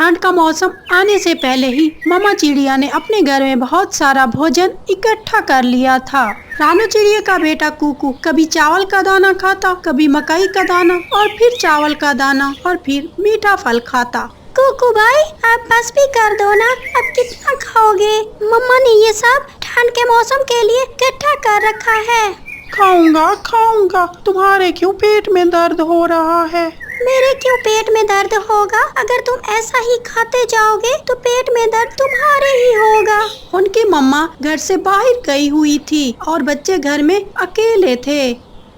ठंड का मौसम आने से पहले ही मामा चिड़िया ने अपने घर में बहुत सारा भोजन इकट्ठा कर लिया था। रानू चिड़िया का बेटा कुकू कभी चावल का दाना खाता, कभी मकई का दाना और फिर चावल का दाना और फिर मीठा फल खाता। कुकू भाई, आप बस भी कर दो ना, अब कितना खाओगे? मम्मा ने ये सब ठंड के मौसम के लिए इकट्ठा कर रखा है। खाऊंगा, तुम्हारे क्यों पेट में दर्द हो रहा है? मेरे क्यों पेट में दर्द होगा? अगर तुम ऐसा ही खाते जाओगे तो पेट में दर्द तुम्हारे ही होगा। उनकी मम्मा घर से बाहर गई हुई थी और बच्चे घर में अकेले थे।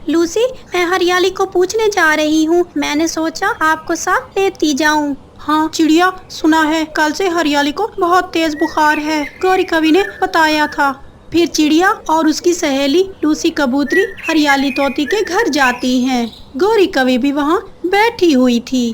लूसी, मैं हरियाली को पूछने जा रही हूँ, मैंने सोचा आपको साथ लेती जाऊँ। हाँ चिड़िया, सुना है कल से हरियाली को बहुत तेज बुखार है, गौरी कवि ने बताया था। फिर चिड़िया और उसकी सहेली लूसी कबूतरी हरियाली तोती के घर जाती हैं। गौरी कवि भी वहाँ बैठी हुई थी।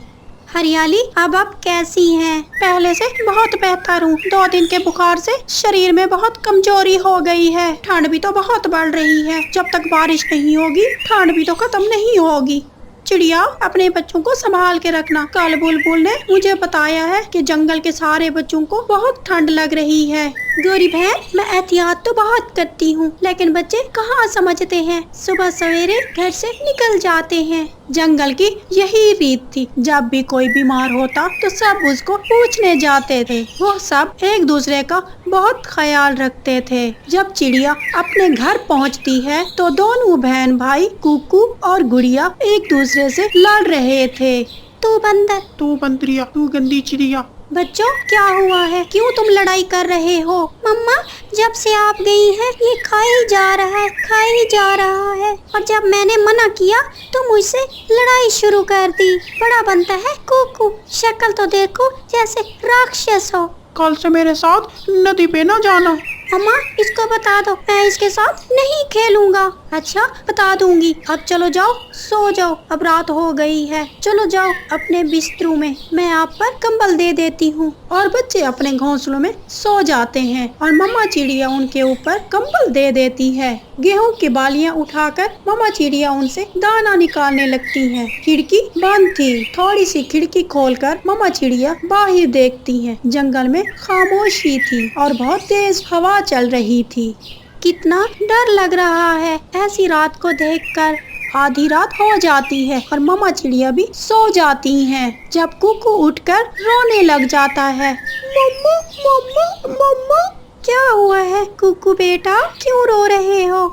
हरियाली, अब आप कैसी हैं? पहले से बहुत बेहतर हूँ। 2 दिन के बुखार से शरीर में बहुत कमजोरी हो गई है। ठंड भी तो बहुत बढ़ रही है। जब तक बारिश नहीं होगी ठंड भी तो खत्म नहीं होगी। चिड़िया, अपने बच्चों को संभाल के रखना। कल बुलबुल ने मुझे बताया है कि जंगल के सारे बच्चों को बहुत ठंड लग रही है। गौरी बहन, मैं एहतियात तो बहुत करती हूँ, लेकिन बच्चे कहाँ समझते हैं। सुबह सवेरे घर से निकल जाते हैं। जंगल की यही रीत थी। जब भी कोई बीमार होता तो सब उसको पूछने जाते थे। वो सब एक दूसरे का बहुत ख्याल रखते थे। जब चिड़िया अपने घर पहुँचती है तो दोनों बहन भाई कुकू और गुड़िया एक दूसरे से लड़ रहे थे। तू बंदर, तू बंदरिया, तू गंदी चिड़िया। बच्चों, क्या हुआ है? क्यों तुम लड़ाई कर रहे हो? मम्मा, जब से आप गई हैं ये खाए ही जा रहा है और जब मैंने मना किया तो मुझसे लड़ाई शुरू कर दी। बड़ा बनता है कुकू, शक्ल तो देखो जैसे राक्षस हो। कल से मेरे साथ नदी पे न जाना। मम्मा, इसको बता दो, मैं इसके साथ नहीं खेलूंगा। अच्छा, बता दूंगी। अब चलो जाओ, सो जाओ, अब रात हो गई है। चलो जाओ अपने बिस्तरों में, मैं आप पर कंबल दे देती हूँ। और बच्चे अपने घोंसलों में सो जाते हैं और मम्मा चिड़िया उनके ऊपर कंबल दे देती है। गेहूं की बालियां उठाकर मम्मा चिड़िया उनसे दाना निकालने लगती है। खिड़की बंद थी। थोड़ी सी खिड़की खोलकर मम्मा चिड़िया बाहर देखती है। जंगल में खामोशी थी और बहुत तेज हवा चल रही थी। कितना डर लग रहा है ऐसी रात को देखकर। आधी रात हो जाती है और मम्मा चिड़िया भी सो जाती हैं। जब कुकू उठकर रोने लग जाता है। मम्मा, मम्मा, मम्मा। क्या हुआ है कुकू बेटा, क्यों रो रहे हो?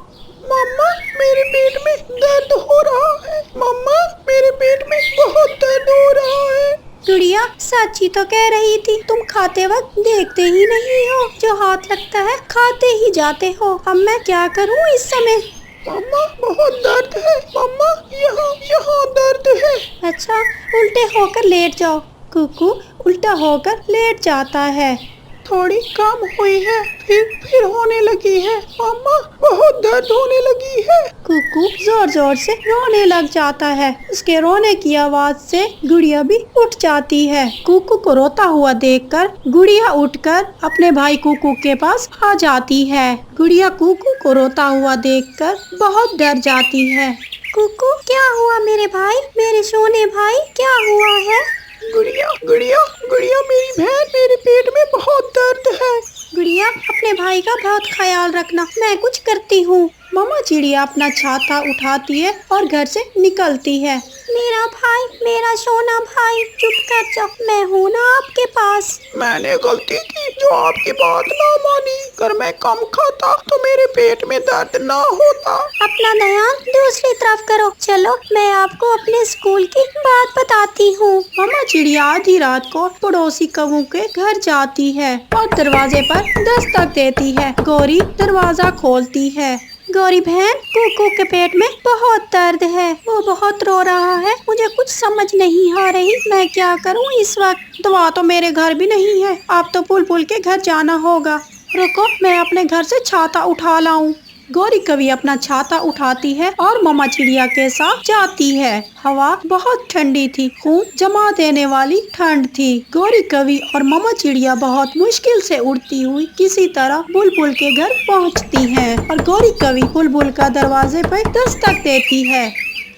मम्मा, मेरे पेट में दर्द हो रहा है। मम्मा, मेरे पेट में बहुत दर्द हो रहा है। गुड़िया, सच्ची तो कह रही थी, तुम खाते वक्त देखते ही नहीं हो। जो हाथ लगता है खाते ही जाते हो। अब मैं क्या करूं इस समय? मम्मा, बहुत दर्द है। मम्मा, यहाँ दर्द है। अच्छा, उल्टे होकर लेट जाओ। कुकू उल्टा होकर लेट जाता है। थोड़ी कम हुई है, फिर होने लगी है। मम्मा, बहुत दर्द होने लगी है। कुकू जोर जोर से रोने लग जाता है। उसके रोने की आवाज से गुड़िया भी उठ जाती है। कुकू को रोता हुआ देखकर गुड़िया उठकर अपने भाई कुकू के पास आ जाती है। गुड़िया कुकू को रोता हुआ देखकर बहुत डर जाती है। कुकू, क्या हुआ मेरे भाई, मेरे सोने भाई, क्या हुआ है? गुड़िया, गुड़िया, गुड़िया मेरी बहन, मेरे पेट में बहुत दर्द है। गुड़िया, अपने भाई का बहुत ख्याल रखना, मैं कुछ करती हूँ। मम्मा चिड़िया अपना छाता उठाती है और घर से निकलती है। मेरा भाई, मेरा सोना भाई, चुप कर जाओ, मैं हूँ ना आपके पास। मैंने गलती की जो आपकी बात ना मानी। अगर मैं कम खाता तो मेरे पेट में दर्द ना होता। अपना ध्यान दूसरी तरफ करो। चलो, मैं आपको अपने स्कूल की बात बताती हूँ। मम्मा चिड़िया आधी रात को पड़ोसी कौवों के घर जाती है और दरवाजे पर दस्तक देती है। गौरी दरवाजा खोलती है। गौरी बहन, कुकू के पेट में बहुत दर्द है, वो बहुत रो रहा है। मुझे कुछ समझ नहीं आ रही, मैं क्या करूँ इस वक्त? दवा तो मेरे घर भी नहीं है, आप तो बुलबुल के घर जाना होगा। रुको, मैं अपने घर से छाता उठा लाऊं। गौरी कवि अपना छाता उठाती है और मम्मा चिड़िया के साथ जाती है। हवा बहुत ठंडी थी, खून जमा देने वाली ठंड थी। गौरी कवि और मम्मा चिड़िया बहुत मुश्किल से उड़ती हुई किसी तरह बुलबुल के घर पहुंचती हैं और गौरी कवि बुलबुल का दरवाजे पर दस्तक देती है।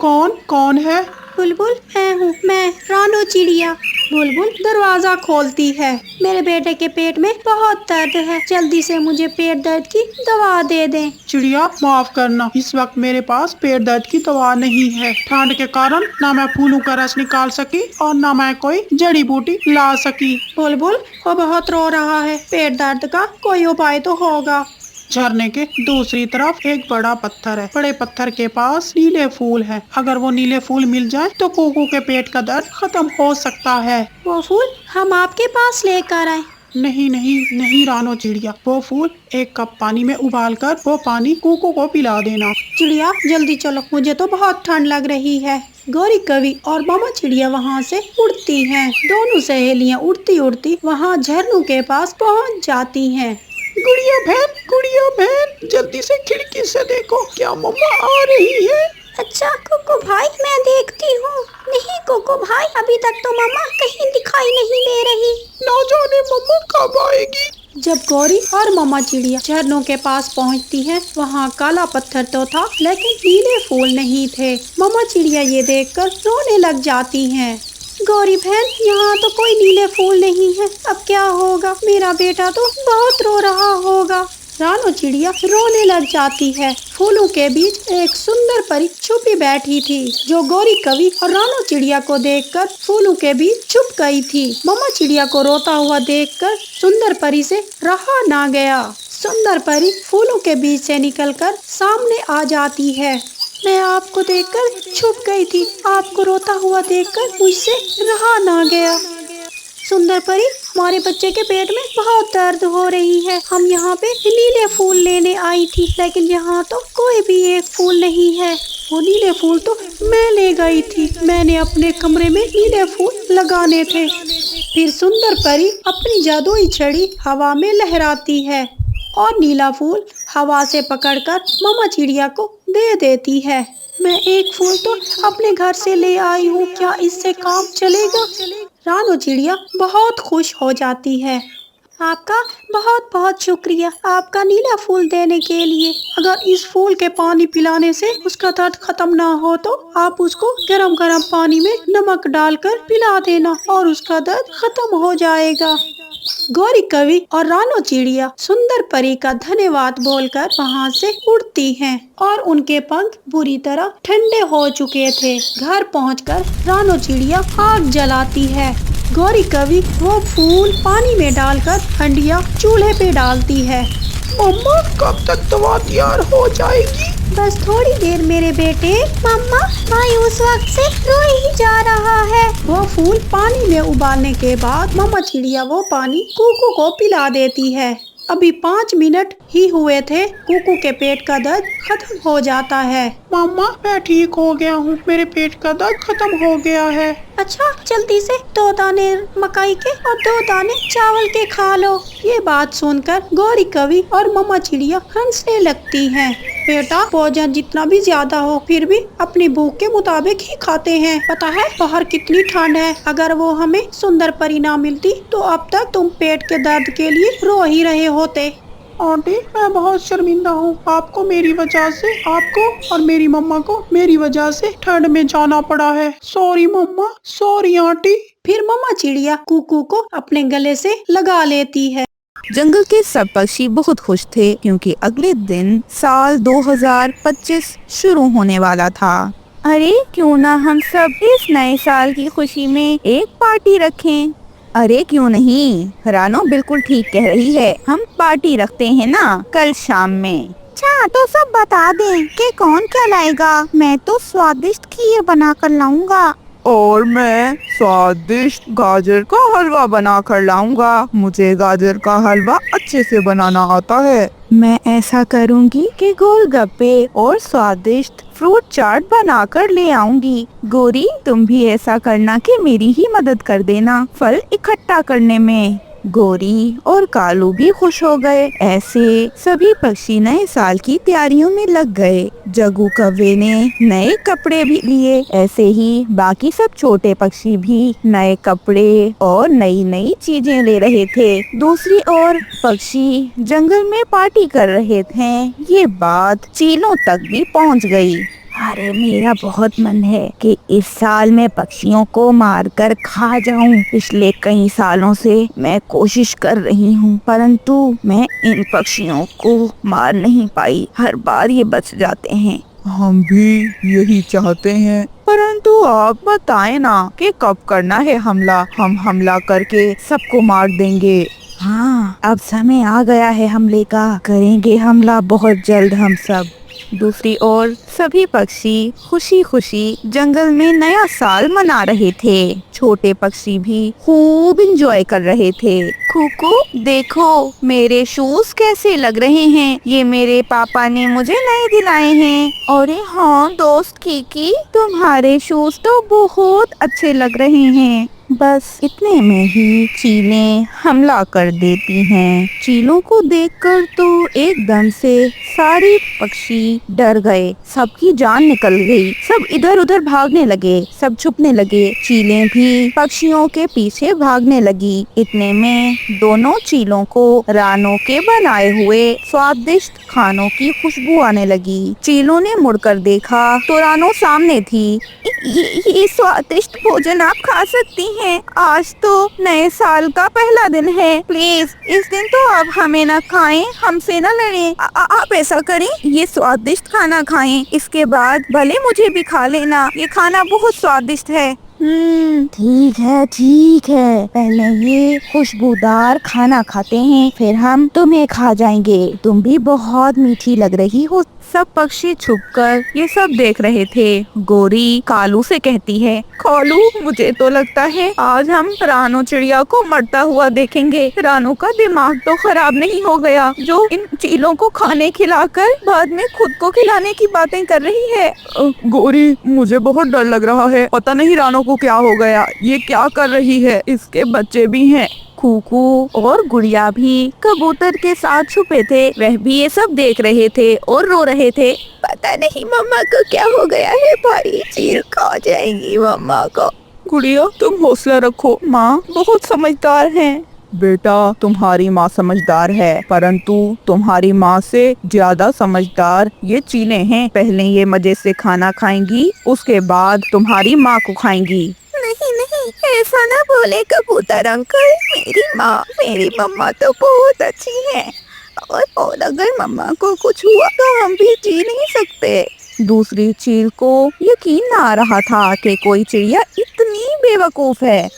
कौन है? बुलबुल, मैं हूँ, मैं रानू चिड़िया। बुलबुल दरवाजा खोलती है। मेरे बेटे के पेट में बहुत दर्द है, जल्दी से मुझे पेट दर्द की दवा दे दें। चिड़िया माफ करना, इस वक्त मेरे पास पेट दर्द की दवा नहीं है। ठंड के कारण ना मैं फूलों का रस निकाल सकी और ना मैं कोई जड़ी बूटी ला सकी। बुलबुल वो बहुत रो रहा है, पेट दर्द का कोई उपाय तो होगा। झरने के दूसरी तरफ एक बड़ा पत्थर है। बड़े पत्थर के पास नीले फूल है। अगर वो नीले फूल मिल जाए तो कुकू के पेट का दर्द खत्म हो सकता है। वो फूल हम आपके पास लेकर आए। नहीं नहीं नहीं रानो चिड़िया, वो फूल एक कप पानी में उबालकर वो पानी कुकू को पिला देना। चिड़िया जल्दी चलो, मुझे तो बहुत ठंड लग रही है। गौरी कवि और मामा चिड़िया वहाँ से उड़ती हैं। दोनों सहेलियाँ उड़ती उड़ती वहाँ झरनों के पास पहुँच जाती हैं। गुड़िया बहन जल्दी से खिड़की से देखो, क्या मम्मा आ रही है? अच्छा कुकू भाई मैं देखती हूँ। नहीं कुकू भाई, अभी तक तो मम्मा कहीं दिखाई नहीं दे रही। ना जाने मम्मा कब आएगी। जब गौरी और मामा चिड़िया झरनों के पास पहुंचती हैं, वहां काला पत्थर तो था लेकिन नीले फूल नहीं थे। मामा चिड़िया ये देखकर रोने लग जाती हैं। गौरी बहन यहाँ तो कोई नीले फूल नहीं है, अब क्या होगा? मेरा बेटा तो बहुत रो रहा होगा। रानो चिड़िया रोने लग जाती है। फूलों के बीच एक सुंदर परी छुपी बैठी थी, जो गौरी कवि और रानो चिड़िया को देखकर फूलों के बीच छुप गई थी। मामा चिड़िया को रोता हुआ देखकर सुंदर परी से रहा ना गया। सुंदर परी फूलों के बीच से निकलकर सामने आ जाती है। मैं आपको देखकर छुप गई थी, आपको रोता हुआ देखकर मुझसे रहा ना गया। सुंदर परी, हमारे बच्चे के पेट में बहुत दर्द हो रही है। हम यहाँ पे नीले फूल लेने आई थी, लेकिन यहाँ तो कोई भी एक फूल नहीं है। वो नीले फूल तो मैं ले गई थी, मैंने अपने कमरे में नीले फूल लगाने थे। फिर सुंदर परी अपनी जादुई छड़ी हवा में लहराती है और नीला फूल हवा से पकड़कर मामा चिड़िया को दे देती है। मैं एक फूल तो अपने घर से ले आई हूँ, क्या इससे काम चलेगा? रानो चिड़िया बहुत खुश हो जाती है। आपका बहुत बहुत शुक्रिया, आपका नीला फूल देने के लिए। अगर इस फूल के पानी पिलाने से उसका दर्द खत्म ना हो तो आप उसको गरम गरम पानी में नमक डालकर पिला देना और उसका दर्द खत्म हो जाएगा। गौरी कवि और रानो चिड़िया सुंदर परी का धन्यवाद बोलकर वहाँ से उड़ती हैं और उनके पंख बुरी तरह ठंडे हो चुके थे। घर पहुंचकर रानो चिड़िया आग जलाती है। गौरी कवि वो फूल पानी में डालकर हंडिया चूल्हे पे डालती है। मम्मा कब तक दवा तैयार हो जाएगी? बस थोड़ी देर मेरे बेटे। मम्मा भाई उस वक्त से रो ही जा रहा है। वो फूल पानी में उबालने के बाद मामा चिड़िया वो पानी कुकू को पिला देती है। अभी 5 मिनट ही हुए थे, कुकू के पेट का दर्द खत्म हो जाता है। मम्मा मैं ठीक हो गया हूँ, मेरे पेट का दर्द खत्म हो गया है। अच्छा जल्दी से 2 दाने मकई के और 2 दाने चावल के खा लो। ये बात सुनकर गौरी कवि और मामा चिड़िया हंसने लगती हैं। बेटा भोजन जितना भी ज्यादा हो फिर भी अपनी भूख के मुताबिक ही खाते हैं। पता है बाहर कितनी ठंड है, अगर वो हमें सुंदर परी ना मिलती तो अब तक तुम पेट के दर्द के लिए रो ही रहे होते। आंटी मैं बहुत शर्मिंदा हूँ, आपको मेरी वजह से, आपको और मेरी मम्मा को मेरी वजह से ठंड में जाना पड़ा है। सॉरी मम्मा, सॉरी आंटी। फिर मामा चिड़िया कुकू को अपने गले से लगा लेती है। जंगल के सब पक्षी बहुत खुश थे क्योंकि अगले दिन साल 2025 शुरू होने वाला था। अरे क्यों ना हम सब इस नए साल की खुशी में एक पार्टी रखें। अरे क्यों नहीं, रानो बिल्कुल ठीक कह रही है, हम पार्टी रखते हैं ना कल शाम में। अच्छा तो सब बता दें कि कौन क्या लाएगा। मैं तो स्वादिष्ट खीर बना कर लाऊंगा। और मैं स्वादिष्ट गाजर का हलवा बना कर लाऊंगा। मुझे गाजर का हलवा अच्छे से बनाना आता है। मैं ऐसा करूंगी कि गोलगप्पे और स्वादिष्ट फ्रूट चाट बना कर ले आऊंगी। गोरी तुम भी ऐसा करना कि मेरी ही मदद कर देना फल इकट्ठा करने में। गोरी और कालू भी खुश हो गए। ऐसे सभी पक्षी नए साल की तैयारियों में लग गए। जग्गू कौवे ने नए कपड़े भी लिए, ऐसे ही बाकी सब छोटे पक्षी भी नए कपड़े और नई नई चीजें ले रहे थे। दूसरी ओर पक्षी जंगल में पार्टी कर रहे थे। ये बात चीलों तक भी पहुंच गई। अरे मेरा बहुत मन है कि इस साल मैं पक्षियों को मारकर खा जाऊं। पिछले कई सालों से मैं कोशिश कर रही हूँ, परंतु मैं इन पक्षियों को मार नहीं पाई। हर बार ये बच जाते हैं। हम भी यही चाहते हैं, परंतु आप बताएं ना कि कब करना है हमला। हम हमला करके सबको मार देंगे। हाँ, अब समय आ गया है हमले का। करेंगे हमला बहुत जल्द हम सब। दूसरी ओर सभी पक्षी खुशी खुशी जंगल में नया साल मना रहे थे। छोटे पक्षी भी खूब एंजॉय कर रहे थे। कुकू देखो, मेरे शूज कैसे लग रहे हैं। ये मेरे पापा ने मुझे नए दिलाए हैं। अरे हाँ दोस्त कीकी, तुम्हारे शूज तो बहुत अच्छे लग रहे हैं। बस इतने में ही चीलें हमला कर देती हैं। चीलों को देखकर तो एकदम से सारे पक्षी डर गए। सबकी जान निकल गई। सब इधर उधर भागने लगे, सब छुपने लगे। चीलें भी पक्षियों के पीछे भागने लगी। इतने में दोनों चीलों को रानों के बनाए हुए स्वादिष्ट खानों की खुशबू आने लगी। चीलों ने मुड़कर देखा तो रानों सामने थी। ये स्वादिष्ट भोजन आप खा सकती हैं। आज तो नए साल का पहला दिन है। प्लीज इस दिन तो आप हमें न खाएं, हमसे न लड़ें। आप ऐसा करें, ये स्वादिष्ट खाना खाएं, इसके बाद भले मुझे भी खा लेना। ये खाना बहुत स्वादिष्ट है। ठीक है, पहले ये खुशबूदार खाना खाते हैं, फिर हम तुम्हें खा जाएंगे। तुम भी बहुत मीठी लग रही हो। सब पक्षी छुपकर ये सब देख रहे थे। गोरी कालू से कहती है, कालू मुझे तो लगता है आज हम रानो चिड़िया को मरता हुआ देखेंगे। रानो का दिमाग तो खराब नहीं हो गया, जो इन चीलों को खाने खिलाकर बाद में खुद को खिलाने की बातें कर रही है। गोरी, मुझे बहुत डर लग रहा है। पता नहीं रानो को क्या हो गया। ये क्या कर रही है। इसके बच्चे भी हैं। कुकू और गुड़िया भी कबूतर के साथ छुपे थे। वह भी ये सब देख रहे थे और रो रहे थे। पता नहीं मम्मा को क्या हो गया है, भारी चील खा जाएंगी मम्मा को। गुड़िया, तुम हौसला रखो, माँ बहुत समझदार है। बेटा, तुम्हारी माँ समझदार है, परंतु तुम्हारी माँ से ज्यादा समझदार ये चीलें हैं। पहले ये मजे से खाना खाएंगी, उसके बाद तुम्हारी माँ को खाएंगी। नहीं, ऐसा ना बोले कबूतर अंकल। मेरी मम्मा तो बहुत अच्छी है, और अगर मम्मा को कुछ हुआ तो हम भी जी नहीं सकते। दूसरी चील को यकीन न आ रहा था कि कोई चिड़िया इतनी बेवकूफ है।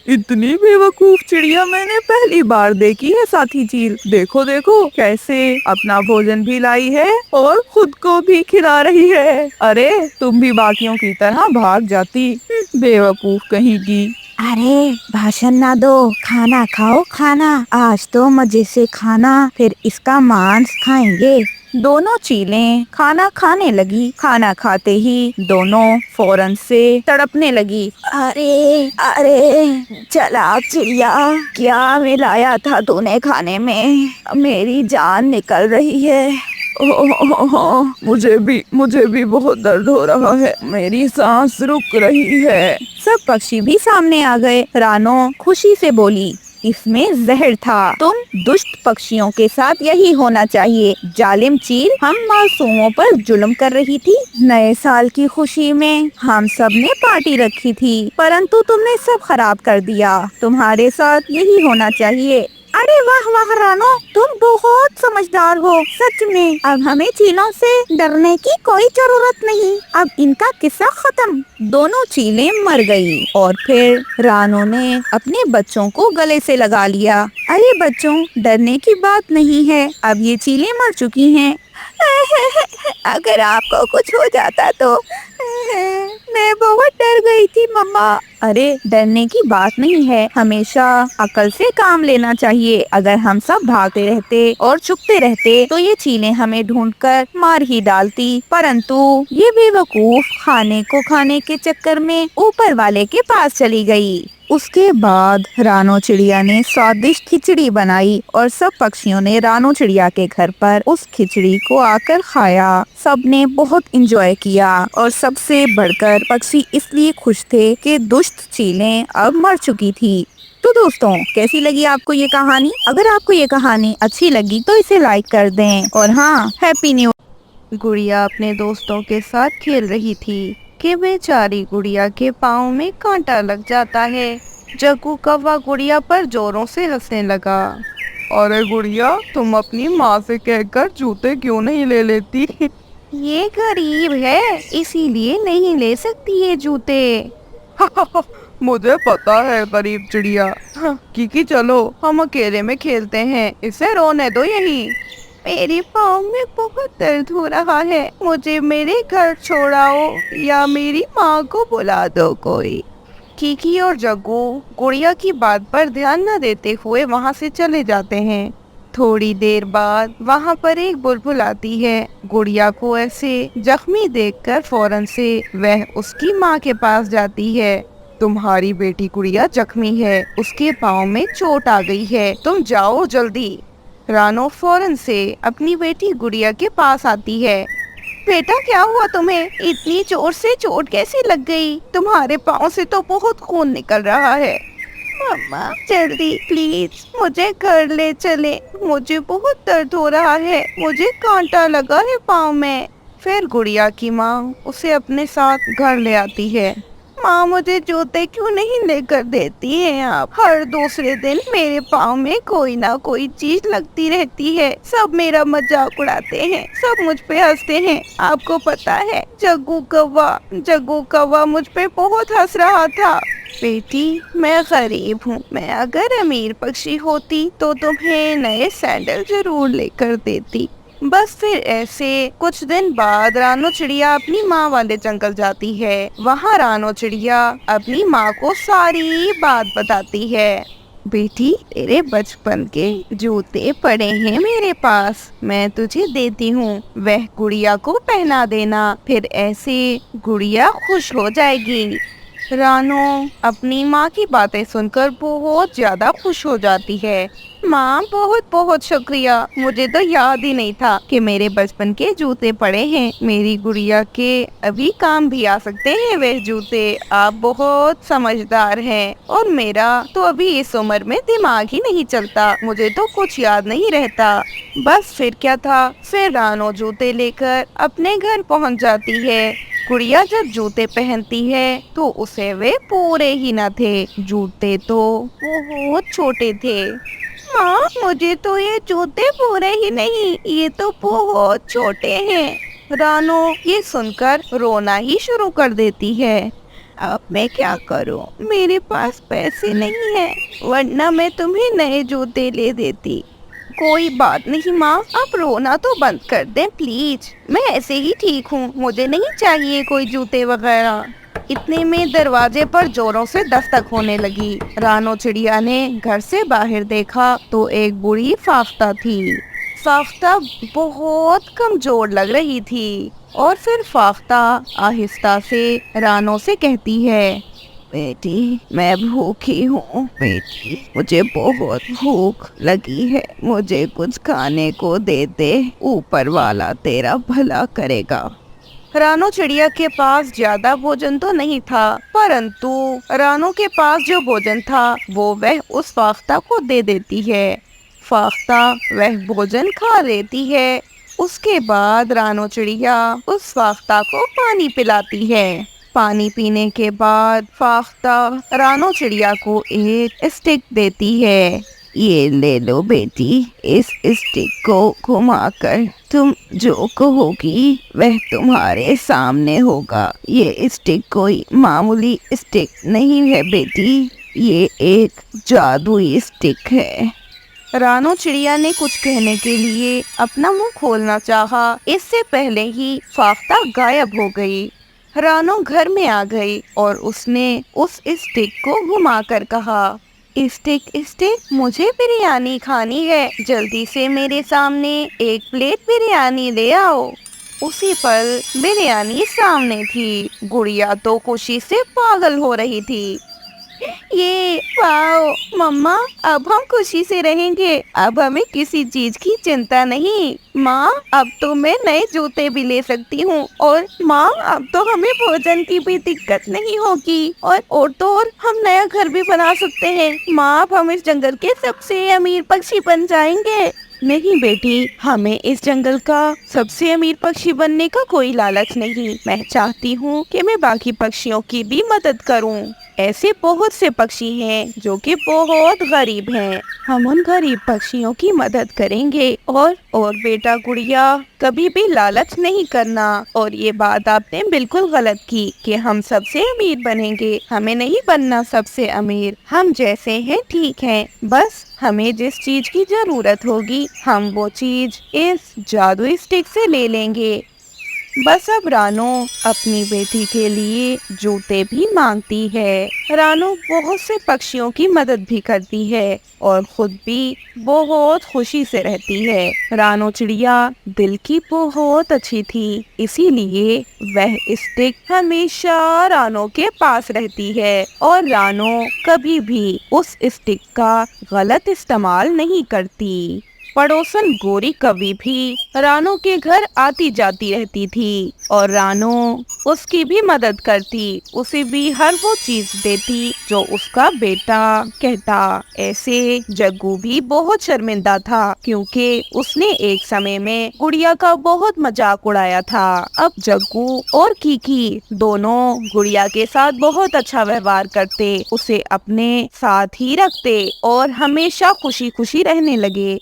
इतनी बेवकूफ चिड़िया मैंने पहली बार देखी है साथी चील। देखो देखो कैसे अपना भोजन भी लाई है और खुद को भी खिला रही है। अरे तुम भी बाकियों की तरह भाग जाती, बेवकूफ कहीं की। अरे भाषण ना दो, खाना खाओ खाना। आज तो मजे से खाना, फिर इसका मांस खाएंगे। दोनों चीलें खाना खाने लगी। खाना खाते ही दोनों फौरन से तड़पने लगी। अरे चालाक चिड़िया, क्या मिलाया था तूने खाने में? मेरी जान निकल रही है। मुझे भी बहुत दर्द हो रहा है। मेरी सांस रुक रही है। सब पक्षी भी सामने आ गए। रानो खुशी से बोली, इसमें जहर था। तुम दुष्ट पक्षियों के साथ यही होना चाहिए। जालिम चील हम मासूमों पर जुल्म कर रही थी। नए साल की खुशी में हम सब ने पार्टी रखी थी, परंतु तुमने सब खराब कर दिया। तुम्हारे साथ यही होना चाहिए। अरे वाह वाह रानो, तुम बहुत समझदार हो सच में। अब हमें चीलों से डरने की कोई जरूरत नहीं। अब इनका किस्सा खत्म। दोनों चीलें मर गई और फिर रानो ने अपने बच्चों को गले से लगा लिया। अरे बच्चों, डरने की बात नहीं है, अब ये चीलें मर चुकी हैं। अगर आपको कुछ हो जाता तो मैं बहुत डर गई थी मम्मा। अरे डरने की बात नहीं है, हमेशा अकल से काम लेना चाहिए। अगर हम सब भागते रहते और छुपते रहते तो ये चीलें हमें ढूंढकर मार ही डालती, परंतु ये बेवकूफ खाने के चक्कर में ऊपर वाले के पास चली गई। उसके बाद रानो चिड़िया ने स्वादिष्ट खिचड़ी बनाई और सब पक्षियों ने रानो चिड़िया के घर पर उस खिचड़ी को आकर खाया। सबने बहुत एंजॉय किया और सबसे बढ़कर पक्षी इसलिए खुश थे कि दुष्ट चीलें अब मर चुकी थी। तो दोस्तों, कैसी लगी आपको ये कहानी? अगर आपको ये कहानी अच्छी लगी तो इसे लाइक कर दें और हाँ, हैप्पी न्यू गुड़िया अपने दोस्तों के साथ खेल रही थी कि बेचारी गुड़िया के पाँव में कांटा लग जाता है। जग्गू कौवा गुड़िया पर जोरों से हंसने लगा। अरे गुड़िया, तुम अपनी माँ से कहकर जूते क्यों नहीं ले लेती? ये गरीब है, इसीलिए नहीं ले सकती ये जूते। मुझे पता है गरीब चिड़िया। किकी चलो हम अकेले में खेलते हैं, इसे रोने दो यहीं। मेरे पाँव में बहुत दर्द हो रहा है, मुझे मेरे घर छोड़ाओ या मेरी माँ को बुला दो कोई। कीकी और जग्गू गुड़िया की बात पर ध्यान न देते हुए वहाँ से चले जाते हैं। थोड़ी देर बाद वहाँ पर एक बुलबुल आती है। गुड़िया को ऐसे जख्मी देखकर फौरन से वह उसकी माँ के पास जाती है। तुम्हारी बेटी गुड़िया जख्मी है, उसके पाँव में चोट आ गई है, तुम जाओ जल्दी। रानो फौरन से अपनी बेटी गुड़िया के पास आती है। बेटा क्या हुआ तुम्हें? इतनी जोर से चोट कैसे लग गई? तुम्हारे पाँव से तो बहुत खून निकल रहा है। मम्मा जल्दी प्लीज मुझे घर ले चले, मुझे बहुत दर्द हो रहा है, मुझे कांटा लगा है पाँव में। फिर गुड़िया की माँ उसे अपने साथ घर ले आती है। माँ मुझे जूते क्यों नहीं लेकर देती हैं आप? हर दूसरे दिन मेरे पाँव में कोई ना कोई चीज लगती रहती है, सब मेरा मजाक उड़ाते हैं, सब मुझ पे हंसते हैं। आपको पता है जग्गू कौवा मुझ पे बहुत हंस रहा था। बेटी मैं गरीब हूँ, मैं अगर अमीर पक्षी होती तो तुम्हें नए सैंडल जरूर लेकर देती। बस फिर ऐसे कुछ दिन बाद रानो चिड़िया अपनी माँ वाले जंगल जाती है। वहाँ रानो चिड़िया अपनी माँ को सारी बात बताती है। बेटी तेरे बचपन के जूते पड़े हैं मेरे पास, मैं तुझे देती हूँ, वह गुड़िया को पहना देना, फिर ऐसे गुड़िया खुश हो जाएगी। रानो अपनी माँ की बातें सुनकर बहुत ज्यादा खुश हो जाती है। माँ बहुत बहुत शुक्रिया, मुझे तो याद ही नहीं था कि मेरे बचपन के जूते पड़े हैं, मेरी गुड़िया के अभी काम भी आ सकते हैं वे जूते। आप बहुत समझदार हैं और मेरा तो अभी इस उम्र में दिमाग ही नहीं चलता, मुझे तो कुछ याद नहीं रहता। बस फिर क्या था, फिर रानो जूते लेकर अपने घर पहुँच जाती है। गुड़िया जब जूते पहनती है तो उसे वे पूरे ही न थे, जूते तो बहुत छोटे थे। माँ मुझे तो ये जूते पूरे ही नहीं, ये तो बहुत छोटे हैं। रानो ये सुनकर रोना ही शुरू कर देती है। अब मैं क्या करूँ, मेरे पास पैसे नहीं है, वरना मैं तुम्हें नए जूते ले देती। कोई बात नहीं माँ, आप रोना तो बंद कर दें प्लीज, मैं ऐसे ही ठीक हूँ, मुझे नहीं चाहिए कोई जूते वगैरह। इतने में दरवाजे पर जोरों से दस्तक होने लगी। रानो चिड़िया ने घर से बाहर देखा तो एक बूढ़ी फाफ्ता थी। फाफ्ता बहुत कमजोर लग रही थी और फिर फाफ्ता आहिस्ता से रानो से कहती है, बेटी मैं भूखी हूँ, बेटी मुझे बहुत भूख लगी है, मुझे कुछ खाने को दे दे, ऊपर वाला तेरा भला करेगा। रानो चिड़िया के पास ज्यादा भोजन तो नहीं था, परंतु रानो के पास जो भोजन था वो वह उस फाख्ता को दे देती है। फाख्ता वह भोजन खा लेती है। उसके बाद रानो चिड़िया उस फाख्ता को पानी पिलाती है। पानी पीने के बाद फाख्ता रानो चिड़िया को एक स्टिक देती है। ये ले लो बेटी, इस स्टिक को घुमाकर तुम जो कहोगी वह तुम्हारे सामने होगा। ये स्टिक कोई मामूली स्टिक नहीं है बेटी, ये एक जादुई स्टिक है। रानो चिड़िया ने कुछ कहने के लिए अपना मुंह खोलना चाहा, इससे पहले ही फाख्ता गायब हो गई। रानो घर में आ गई और उसने उस स्टिक को घुमाकर कहा, स्टिक मुझे बिरयानी खानी है, जल्दी से मेरे सामने एक प्लेट बिरयानी ले आओ। उसी पल बिरयानी सामने थी। गुड़िया तो खुशी से पागल हो रही थी। ये वाओ मम्मा, अब हम खुशी से रहेंगे, अब हमें किसी चीज की चिंता नहीं। माँ अब तो मैं नए जूते भी ले सकती हूँ और माँ अब तो हमें भोजन की भी दिक्कत नहीं होगी और तो और हम नया घर भी बना सकते हैं। माँ अब हम इस जंगल के सबसे अमीर पक्षी बन जाएंगे। नहीं बेटी, हमें इस जंगल का सबसे अमीर पक्षी बनने का कोई लालच नहीं। मैं चाहती हूँ कि मैं बाकी पक्षियों की भी मदद करूँ। ऐसे बहुत से पक्षी हैं जो कि बहुत गरीब हैं। हम उन गरीब पक्षियों की मदद करेंगे। और बेटा गुड़िया, कभी भी लालच नहीं करना। और ये बात आपने बिल्कुल गलत की कि हम सबसे अमीर बनेंगे। हमें नहीं बनना सबसे अमीर। हम जैसे हैं ठीक हैं। बस हमें जिस चीज की जरूरत होगी हम वो चीज इस जादुई स्टिक से ले लेंगे। बस अब रानो अपनी बेटी के लिए जूते भी मांगती है। रानो बहुत से पक्षियों की मदद भी करती है और खुद भी बहुत खुशी से रहती है। रानो चिड़िया दिल की बहुत अच्छी थी, इसीलिए वह स्टिक हमेशा रानो के पास रहती है और रानो कभी भी उस स्टिक का गलत इस्तेमाल नहीं करती। पड़ोसन गोरी कभी भी रानो के घर आती जाती रहती थी और रानो उसकी भी मदद करती, उसे भी हर वो चीज देती जो उसका बेटा कहता। ऐसे जग्गू भी बहुत शर्मिंदा था क्योंकि उसने एक समय में गुड़िया का बहुत मजाक उड़ाया था। अब जग्गू और कीकी दोनों गुड़िया के साथ बहुत अच्छा व्यवहार करते, उसे अपने साथ ही रखते और हमेशा खुशी खुशी रहने लगे।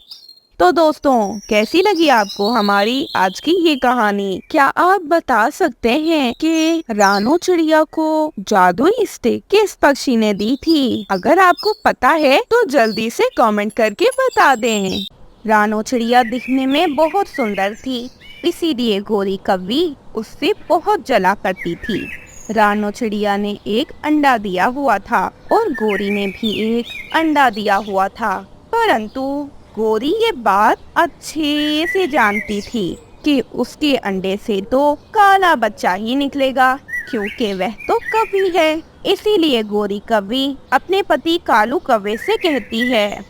तो दोस्तों, कैसी लगी आपको हमारी आज की ये कहानी? क्या आप बता सकते हैं कि रानो चिड़िया को जादुई स्टिक किस पक्षी ने दी थी? अगर आपको पता है तो जल्दी से कमेंट करके बता दें। रानो चिड़िया दिखने में बहुत सुंदर थी, इसीलिए गोरी कव्वी उससे बहुत जला करती थी। रानो चिड़िया ने एक अंडा दिया हुआ था और गोरी ने भी एक अंडा दिया हुआ था, परंतु गोरी ये बात अच्छे से जानती थी कि उसके अंडे से तो काला बच्चा ही निकलेगा क्योंकि वह तो कव्वी है। इसीलिए गोरी कव्वी अपने पति कालू कव्वे से कहती है,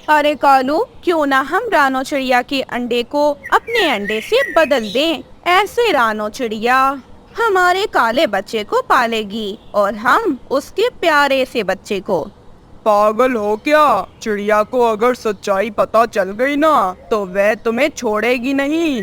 अरे कालू, क्यों ना हम रानो चिड़िया के अंडे को अपने अंडे से बदल दें। ऐसे रानो चिड़िया हमारे काले बच्चे को पालेगी और हम उसके प्यारे से बच्चे को। पागल हो क्या? चिड़िया को अगर सच्चाई पता चल गई ना तो वह तुम्हें छोड़ेगी नहीं।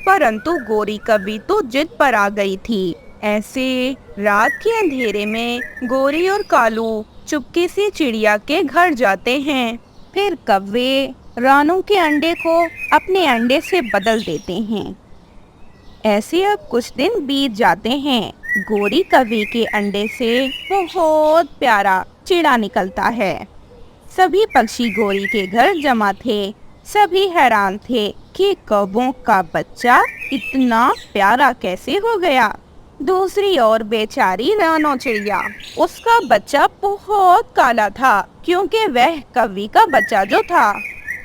परंतु गोरी कव्वी तो जिद पर आ गई थी। ऐसे रात के अंधेरे में गोरी और कालू चुपके से चिड़िया के घर जाते हैं। फिर कव्वे रानो के अंडे को अपने अंडे से बदल देते हैं। ऐसे अब कुछ दिन बीत जाते हैं। गोरी कव्वी के अंडे से बहुत प्यारा चिड़ा निकलता है। सभी पक्षी गोरी के घर जमा थे। सभी हैरान थे कि कौवों का बच्चा इतना प्यारा कैसे हो गया। दूसरी ओर बेचारी रानो चिड़िया, उसका बच्चा बहुत काला था क्योंकि वह कव्वी का बच्चा जो था।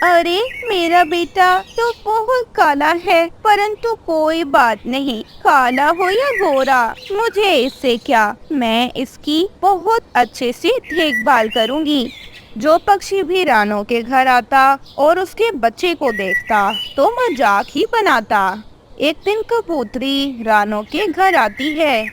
अरे मेरा बेटा तो बहुत काला है, परंतु कोई बात नहीं, काला हो या गोरा मुझे इससे क्या, मैं इसकी बहुत अच्छे से देखभाल करूंगी। जो पक्षी भी रानो के घर आता और उसके बच्चे को देखता तो मजाक ही बनाता। एक दिन कबूतरी रानो के घर आती है।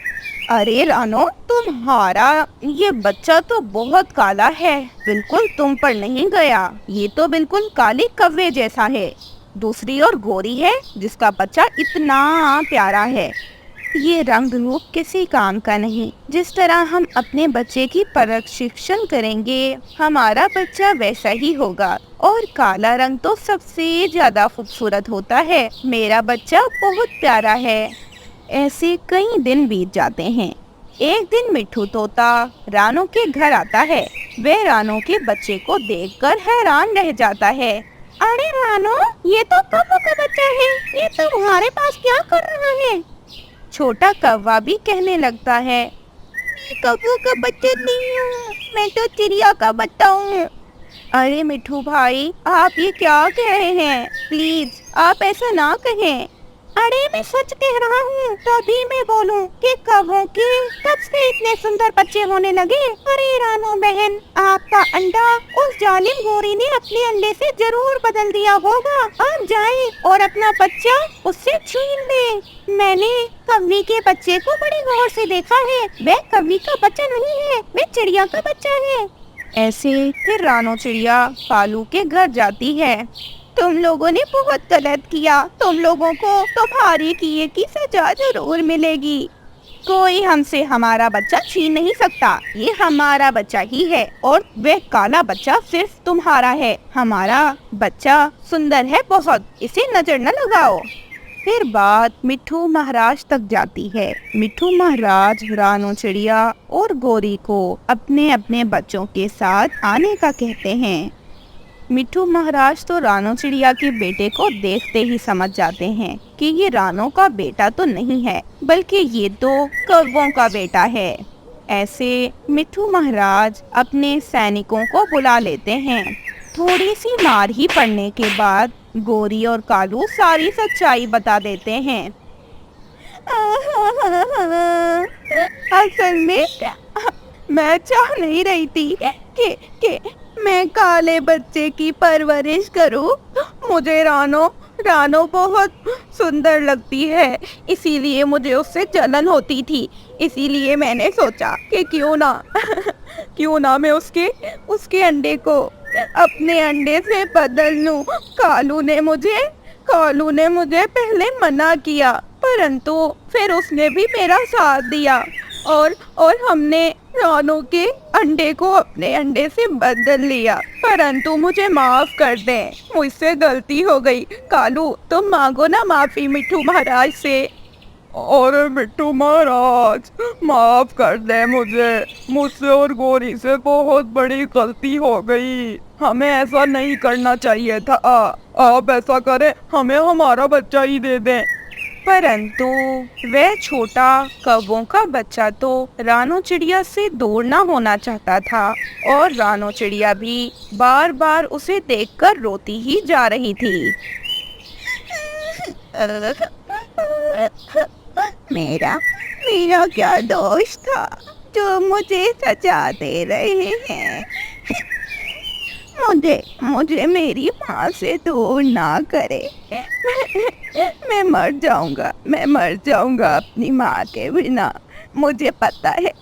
अरे रानो, तुम्हारा ये बच्चा तो बहुत काला है, बिल्कुल तुम पर नहीं गया। ये तो बिल्कुल काले कव्वे जैसा है। दूसरी ओर गोरी है जिसका बच्चा इतना प्यारा है। ये रंग रूप किसी काम का नहीं। जिस तरह हम अपने बच्चे की प्रशिक्षण करेंगे हमारा बच्चा वैसा ही होगा। और काला रंग तो सबसे ज्यादा खूबसूरत होता है। मेरा बच्चा बहुत प्यारा है। ऐसे कई दिन बीत जाते हैं। एक दिन मिट्ठू तोता रानो के घर आता है। वह रानो के बच्चे को देखकर हैरान रह जाता है। अरे रानो, ये तो कौवा का बच्चा है, ये तुम्हारे पास क्या कर रहा है? छोटा कौवा भी कहने लगता है, कौवा का बच्चा नहीं हूँ, मैं तो चिड़िया का बच्चा हूँ। अरे मिट्ठू भाई, आप ये क्या कह रहे हैं? प्लीज आप ऐसा ना कहें। अरे मैं सच कह रहा हूँ, तभी मैं बोलूं कि कौवों के कब से इतने सुंदर बच्चे होने लगे। अरे रानो बहन, आपका अंडा उस जालिम गोरी ने अपने अंडे से जरूर बदल दिया होगा। आप जाएं और अपना बच्चा उससे छीन लें। मैंने कव्वी के बच्चे को बड़ी गौर से देखा है। वह कव्वी का बच्चा नहीं है, वह चिड़िया का बच्चा है। ऐसे फिर रानो चिड़िया कालू के घर जाती है। तुम लोगों ने बहुत गलत किया। तुम लोगों को तुम्हारे किए की सजा जरूर मिलेगी। कोई हमसे हमारा बच्चा छीन नहीं सकता। ये हमारा बच्चा ही है और वह काला बच्चा सिर्फ तुम्हारा है। हमारा बच्चा सुंदर है बहुत, इसे नजर न लगाओ। फिर बात मिट्ठू महाराज तक जाती है। मिट्ठू महाराज रानो चिड़िया और गोरी को अपने अपने बच्चों के साथ आने का कहते हैं। मिट्ठू महाराज तो रानो चिड़िया के बेटे को देखते ही समझ जाते हैं कि ये रानो का बेटा तो नहीं है, बल्कि ये तो कौवों का बेटा है। ऐसे मिट्ठू महाराज अपने सैनिकों को बुला लेते हैं। थोड़ी सी मार ही पड़ने के बाद गोरी और कालू सारी सच्चाई बता देते हैं। असल में मैं चाह नहीं रही थी कि मैं काले बच्चे की परवरिश करूं। मुझे रानो बहुत सुंदर लगती है, इसीलिए मुझे उससे जलन होती थी। इसीलिए मैंने सोचा कि क्यों ना मैं उसके अंडे को अपने अंडे से बदल लूं। कालू ने मुझे पहले मना किया, परंतु फिर उसने भी मेरा साथ दिया और हमने रानो के अंडे को अपने अंडे से बदल लिया। परंतु मुझे माफ कर दे, मुझसे गलती हो गई। कालू, तुम मांगो ना माफी मिट्ठू महाराज से। और मिट्टू महाराज, माफ कर दे मुझसे और गोरी से बहुत बड़ी गलती हो गई। हमें ऐसा नहीं करना चाहिए था। आप ऐसा करें, हमें हमारा बच्चा ही दे दें। परंतु वह छोटा कौवों का बच्चा तो रानो चिड़िया से दूर ना होना चाहता था और रानो चिड़िया भी बार बार उसे देखकर रोती ही जा रही थी। मेरा क्या दोष था जो मुझे सजा दे रहे हैं। मुझे मेरी माँ से दूर ना करे। मैं मर जाऊंगा अपनी माँ के बिना। मुझे पता है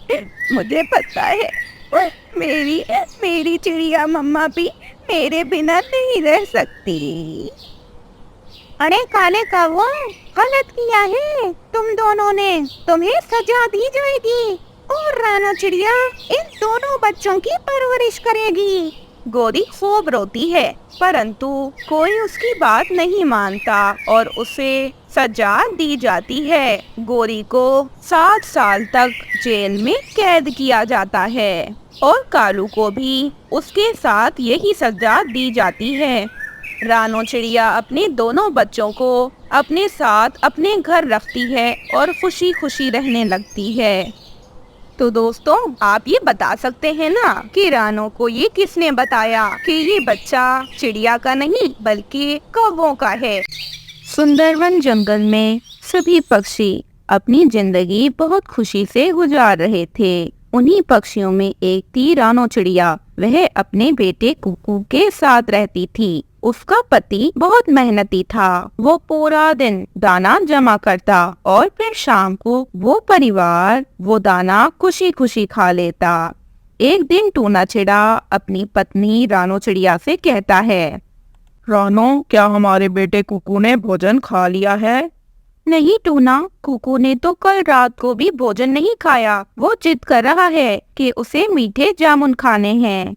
मेरी चिड़िया मम्मा भी मेरे बिना नहीं रह सकती। अरे काले कौवों, गलत किया है तुम दोनों ने। तुम्हें सजा दी जाएगी और रानो चिड़िया इन दोनों बच्चों की परवरिश करेगी। गोरी खूब रोती है, परंतु कोई उसकी बात नहीं मानता और उसे सजा दी जाती है। गोरी को 7 साल तक जेल में कैद किया जाता है और कालू को भी उसके साथ यही सजा दी जाती है। रानो चिड़िया अपने दोनों बच्चों को अपने साथ अपने घर रखती है और खुशी खुशी रहने लगती है। तो दोस्तों, आप ये बता सकते हैं ना कि रानो को ये किसने बताया कि ये बच्चा चिड़िया का नहीं बल्कि कौवों का है। सुंदरवन जंगल में सभी पक्षी अपनी जिंदगी बहुत खुशी से गुजार रहे थे। उन्हीं पक्षियों में एक थी रानो चिड़िया। वह अपने बेटे कुकू के साथ रहती थी। उसका पति बहुत मेहनती था। वो पूरा दिन दाना जमा करता और फिर शाम को वो दाना खुशी खुशी खा लेता। एक दिन टूना चिड़ा अपनी पत्नी रानो चिड़िया से कहता है, रानो, क्या हमारे बेटे कुकू ने भोजन खा लिया है? नहीं टूना, कुकू ने तो कल रात को भी भोजन नहीं खाया। वो जिद कर रहा है कि उसे मीठे जामुन खाने हैं।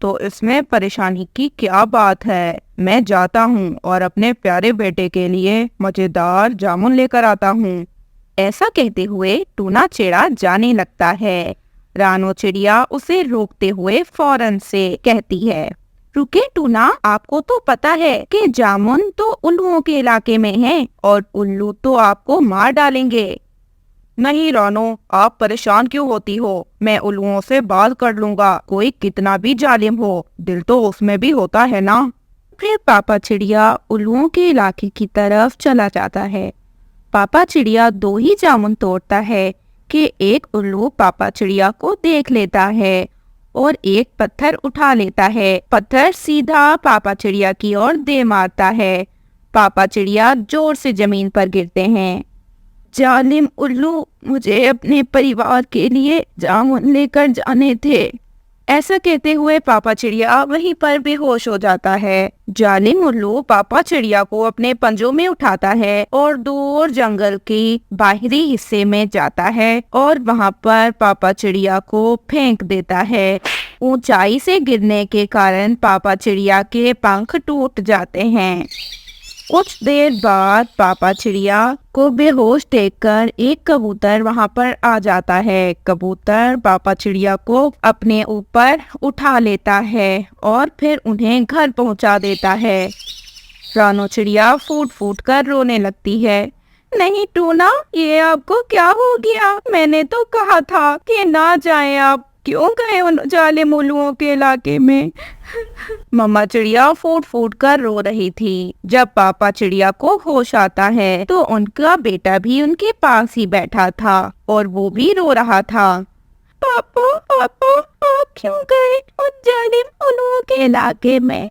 तो इसमें परेशानी की क्या बात है? मैं जाता हूँ और अपने प्यारे बेटे के लिए मजेदार जामुन लेकर आता हूँ। ऐसा कहते हुए टूना चिड़ा जाने लगता है। रानो चिड़िया उसे रोकते हुए फौरन से कहती है, रुके टूना, आपको तो पता है कि जामुन तो उल्लुओं के इलाके में है और उल्लू तो आपको मार डालेंगे। नहीं रानो, आप परेशान क्यों होती हो? मैं उल्लुओं से बात कर लूंगा। कोई कितना भी जालिम हो, दिल तो उसमें भी होता है ना। फिर पापा चिड़िया उल्लुओं के इलाके की तरफ चला जाता है। पापा चिड़िया 2 ही जामुन तोड़ता है कि एक उल्लू पापा चिड़िया को देख लेता है और एक पत्थर उठा लेता है। पत्थर सीधा पापा चिड़िया की ओर दे मारता है। पापा चिड़िया जोर से जमीन पर गिरते हैं। जालिम उल्लू, मुझे अपने परिवार के लिए जामुन लेकर जाने थे। ऐसा कहते हुए पापा चिड़िया वहीं पर बेहोश हो जाता है। जालिम उल्लू पापा चिड़िया को अपने पंजों में उठाता है और दूर जंगल के बाहरी हिस्से में जाता है और वहां पर पापा चिड़िया को फेंक देता है। ऊंचाई से गिरने के कारण पापा चिड़िया के पंख टूट जाते हैं। कुछ देर बाद पापा चिड़िया को बेहोश देखकर एक कबूतर वहां पर आ जाता है। कबूतर पापा चिड़िया को अपने ऊपर उठा लेता है और फिर उन्हें घर पहुंचा देता है। रानो चिड़िया फूट फूट कर रोने लगती है। नहीं टूना, ये आपको क्या हो गया? मैंने तो कहा था कि ना जाएं, आप क्यों गए उन जालिम उल्लुओं के इलाके में? मम्मा चिड़िया फूट फूट कर रो रही थी। जब पापा चिड़िया को होश आता है तो उनका बेटा भी उनके पास ही बैठा था और वो भी रो रहा था। पापा पापा, आप क्यों गए उन जालिम उल्लुओं के इलाके में?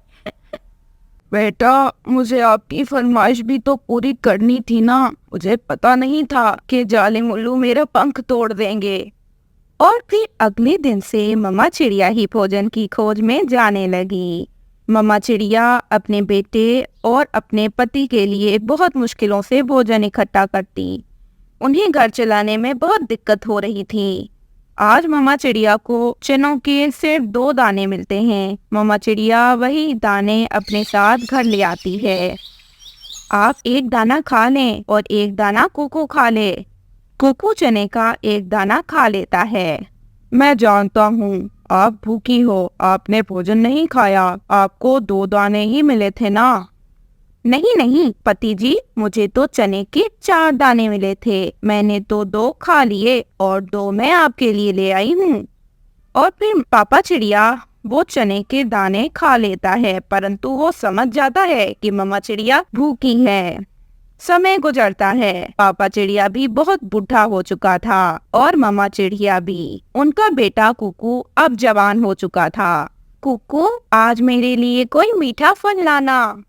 बेटा, मुझे आपकी फरमाइश भी तो पूरी करनी थी ना। मुझे पता नहीं था कि जालिम उल्लू मेरा पंख तोड़ देंगे। और फिर अगले दिन से मम्मा चिड़िया ही भोजन की खोज में जाने लगी। मम्मा चिड़िया अपने बेटे और अपने पति के लिए बहुत मुश्किलों से भोजन इकट्ठा करती। उन्हें घर चलाने में बहुत दिक्कत हो रही थी। आज मम्मा चिड़िया को चनों के सिर्फ 2 दाने मिलते हैं। मम्मा चिड़िया वही दाने अपने साथ घर ले आती है। आप एक दाना खा लें और एक दाना कुकू खा ले। कुकू चने का एक दाना खा लेता है। मैं जानता हूँ आप भूखी हो, आपने भोजन नहीं खाया, आपको 2 दाने ही मिले थे ना। नहीं नहीं पति जी, मुझे तो चने के 4 दाने मिले थे। मैंने तो 2 खा लिए और 2 मैं आपके लिए ले आई हूँ। और फिर पापा चिड़िया वो चने के दाने खा लेता है, परंतु वो समझ जाता है कि मम्मा चिड़िया भूखी है। समय गुजरता है। पापा चिड़िया भी बहुत बूढ़ा हो चुका था और मम्मा चिड़िया भी। उनका बेटा कुकू अब जवान हो चुका था। कुकू, आज मेरे लिए कोई मीठा फल लाना।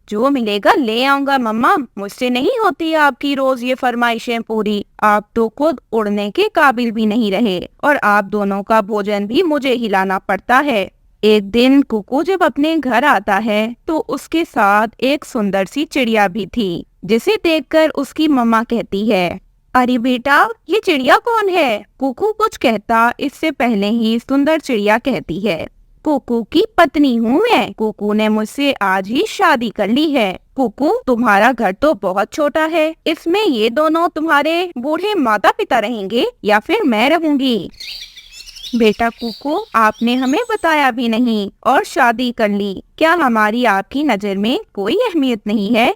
जो मिलेगा ले आऊंगा मम्मा, मुझसे नहीं होती आपकी रोज ये फरमाइशें पूरी। आप तो खुद उड़ने के काबिल भी नहीं रहे और आप दोनों का भोजन भी मुझे ही लाना पड़ता है। एक दिन कुकू जब अपने घर आता है तो उसके साथ एक सुंदर सी चिड़िया भी थी, जिसे देखकर उसकी मम्मा कहती है, अरे बेटा, ये चिड़िया कौन है? कुकू कुछ कहता इससे पहले ही सुंदर चिड़िया कहती है, कुकू की पत्नी हूँ मैं। कुकू ने मुझसे आज ही शादी कर ली है। कुकू, तुम्हारा घर तो बहुत छोटा है, इसमें ये दोनों तुम्हारे बूढ़े माता पिता रहेंगे या फिर मैं रहूंगी? बेटा कुकू, आपने हमें बताया भी नहीं और शादी कर ली। क्या हमारी आपकी नजर में कोई अहमियत नहीं है?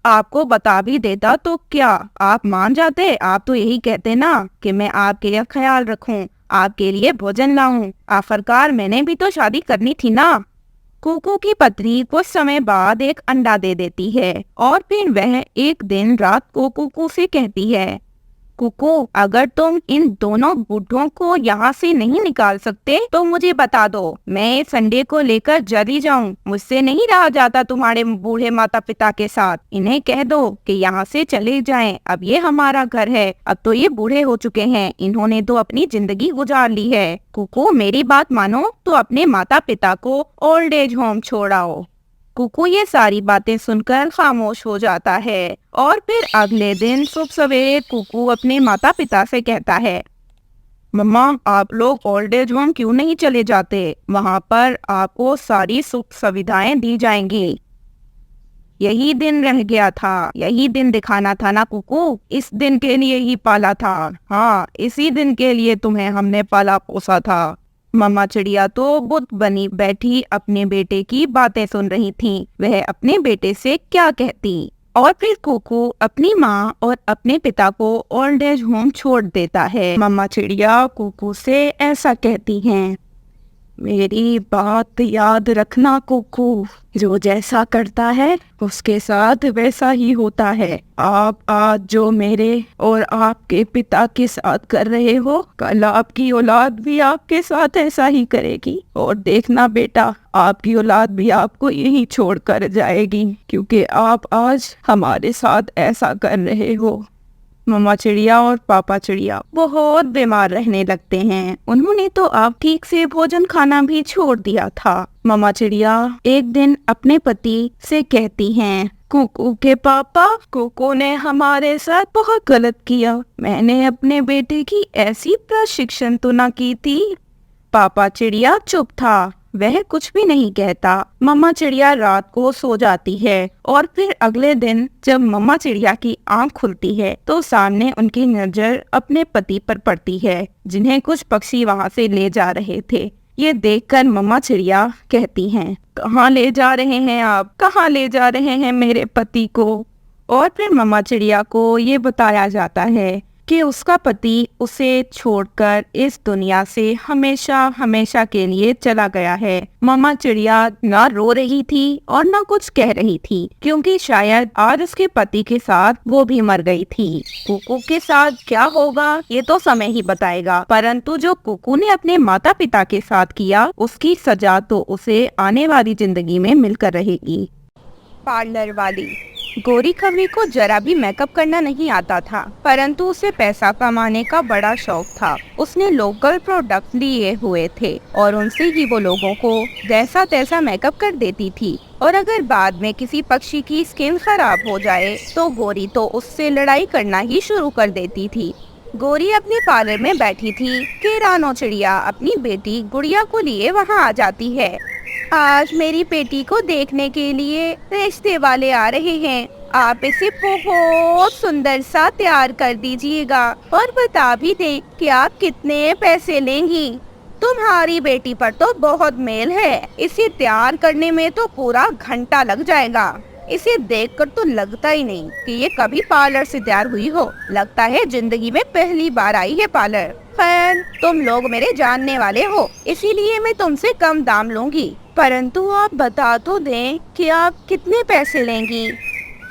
आपको बता भी देता तो क्या आप मान जाते? आप तो यही कहते ना कि मैं आपके लिए ख्याल रखूं, आपके लिए भोजन लाऊं। आखिरकार मैंने भी तो शादी करनी थी ना। कुकू की पत्नी कुछ समय बाद एक अंडा दे देती है और फिर वह एक दिन रात को कुकू से कहती है, कुकू, अगर तुम इन दोनों बूढ़ों को यहाँ से नहीं निकाल सकते तो मुझे बता दो, मैं इस अंडे को लेकर जल्दी जाऊँ। मुझसे नहीं रहा जाता तुम्हारे बूढ़े माता पिता के साथ। इन्हें कह दो कि यहाँ से चले जाएं। अब ये हमारा घर है। अब तो ये बूढ़े हो चुके हैं, इन्होंने तो अपनी जिंदगी गुजार ली है। कुकू, मेरी बात मानो तो अपने माता पिता को ओल्ड एज होम छोड़ाओ। कुकू ये सारी बातें सुनकर खामोश हो जाता है और फिर अगले दिन सुबह सवेरे कुकू अपने माता पिता से कहता है, मम्मा, आप लोग ओल्ड एज होम क्यों नहीं चले जाते? वहाँ पर आपको सारी सुख सुविधाएं दी जाएंगी। यही दिन रह गया था, यही दिन दिखाना था ना कुकू। इस दिन के लिए ही पाला था। हाँ, इसी दिन के लिए तुम्हें हमने पाला पोसा था। मम्मा चिड़िया तो बुत बनी बैठी अपने बेटे की बातें सुन रही थी। वह अपने बेटे से क्या कहती? और फिर कुकू अपनी माँ और अपने पिता को ओल्ड एज होम छोड़ देता है। मम्मा चिड़िया कुकू से ऐसा कहती हैं, मेरी बात याद रखना कुकू, जो जैसा करता है उसके साथ वैसा ही होता है। आप आज जो मेरे और आपके पिता के साथ कर रहे हो, कल आपकी औलाद भी आपके साथ ऐसा ही करेगी। और देखना बेटा, आपकी औलाद भी आपको यही छोड़ कर जाएगी, क्योंकि आप आज हमारे साथ ऐसा कर रहे हो। मम्मा चिड़िया और पापा चिड़िया बहुत बीमार रहने लगते हैं। उन्होंने तो अब ठीक से भोजन खाना भी छोड़ दिया था। मम्मा चिड़िया एक दिन अपने पति से कहती हैं, कुकू के पापा, कुकू ने हमारे साथ बहुत गलत किया। मैंने अपने बेटे की ऐसी प्रशिक्षण तो न की थी। पापा चिड़िया चुप था, वह कुछ भी नहीं कहता। मम्मा चिड़िया रात को सो जाती है और फिर अगले दिन जब मम्मा चिड़िया की आंख खुलती है तो सामने उनकी नजर अपने पति पर पड़ती है, जिन्हें कुछ पक्षी वहां से ले जा रहे थे। ये देखकर मम्मा चिड़िया कहती हैं, कहाँ ले जा रहे हैं आप? कहाँ ले जा रहे हैं मेरे पति को? और फिर मम्मा चिड़िया को ये बताया जाता है कि उसका पति उसे छोड़कर इस दुनिया से हमेशा हमेशा के लिए चला गया है। मम्मा चिड़िया न रो रही थी और न कुछ कह रही थी, क्योंकि शायद आज उसके पति के साथ वो भी मर गई थी। कुकू के साथ क्या होगा ये तो समय ही बताएगा, परंतु जो कुकू ने अपने माता पिता के साथ किया उसकी सजा तो उसे आने वाली जिंदगी में मिलकर रहेगी। पार्लर वाली गोरी खबरी को जरा भी मेकअप करना नहीं आता था, परंतु उसे पैसा कमाने का बड़ा शौक था। उसने लोकल प्रोडक्ट लिए हुए थे और उनसे ही वो लोगों को जैसा तैसा मेकअप कर देती थी। और अगर बाद में किसी पक्षी की स्किन खराब हो जाए तो गोरी तो उससे लड़ाई करना ही शुरू कर देती थी। गोरी अपने पार्लर में बैठी थी कि रानो चिड़िया अपनी बेटी गुड़िया को लिए वहाँ आ जाती है। आज मेरी बेटी को देखने के लिए रिश्ते वाले आ रहे हैं, आप इसे बहुत सुंदर सा तैयार कर दीजिएगा और बता भी दें कि आप कितने पैसे लेंगी। तुम्हारी बेटी पर तो बहुत मेल है, इसे तैयार करने में तो पूरा घंटा लग जाएगा। इसे देखकर तो लगता ही नहीं कि ये कभी पार्लर से तैयार हुई हो, लगता है जिंदगी में पहली बार आई है पार्लर। खैर, तुम लोग मेरे जानने वाले हो, इसीलिए मैं तुमसे कम दाम लूंगी, परंतु आप बता तो दें कि आप कितने पैसे लेंगी।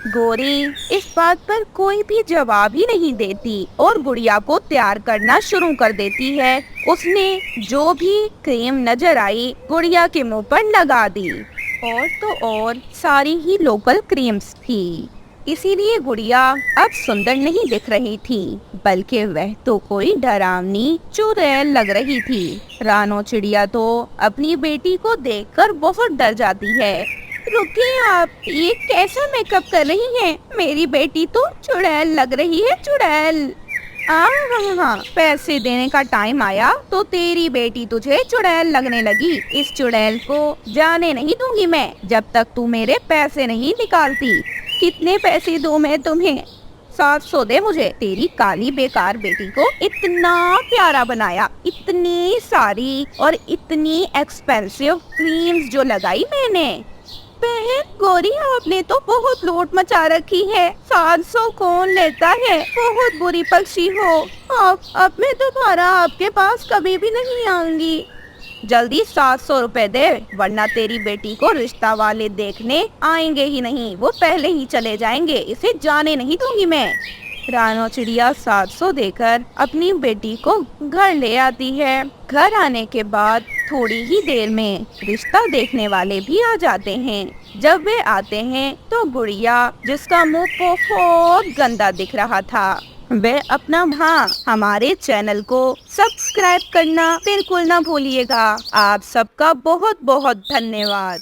गोरी इस बात पर कोई भी जवाब ही नहीं देती और गुड़िया को तैयार करना शुरू कर देती है। उसने जो भी क्रीम नजर आई गुड़िया के मुंह पर लगा दी, और तो और सारी ही लोकल क्रीम्स थी, इसीलिए गुड़िया अब सुंदर नहीं दिख रही थी, बल्कि वह तो कोई डरावनी चुड़ैल लग रही थी। रानो चिड़िया तो अपनी बेटी को देखकर बहुत डर जाती है। रुकिए आप, ये कैसा मेकअप कर रही हैं? मेरी बेटी तो चुड़ैल लग रही है, चुड़ैल। हाँ, पैसे देने का टाइम आया तो तेरी बेटी तुझे चुड़ैल लगने लगी। इस चुड़ैल को जाने नहीं दूंगी मैं जब तक तू मेरे पैसे नहीं निकालती। कितने पैसे दूं मैं तुम्हें? 700 दे मुझे। तेरी काली बेकार बेटी को इतना प्यारा बनाया, इतनी सारी और इतनी एक्सपेंसिव क्रीम्स जो लगाई मैंने। बहन गोरी, आपने तो बहुत लूट मचा रखी है। 700 कौन लेता है? बहुत बुरी पक्षी हो आप। अब मैं दोबारा आपके पास कभी भी नहीं आऊंगी। जल्दी 700 रुपए दे, वरना तेरी बेटी को रिश्ता वाले देखने आएंगे ही नहीं, वो पहले ही चले जाएंगे। इसे जाने नहीं दूंगी मैं। रानो चिड़िया 700 देकर अपनी बेटी को घर ले आती है। घर आने के बाद थोड़ी ही देर में रिश्ता देखने वाले भी आ जाते हैं। जब वे आते हैं तो गुड़िया, जिसका मुंह बहुत गंदा दिख रहा था, वे अपना हमारे चैनल को सब्सक्राइब करना बिल्कुल ना भूलिएगा। आप सबका बहुत बहुत धन्यवाद।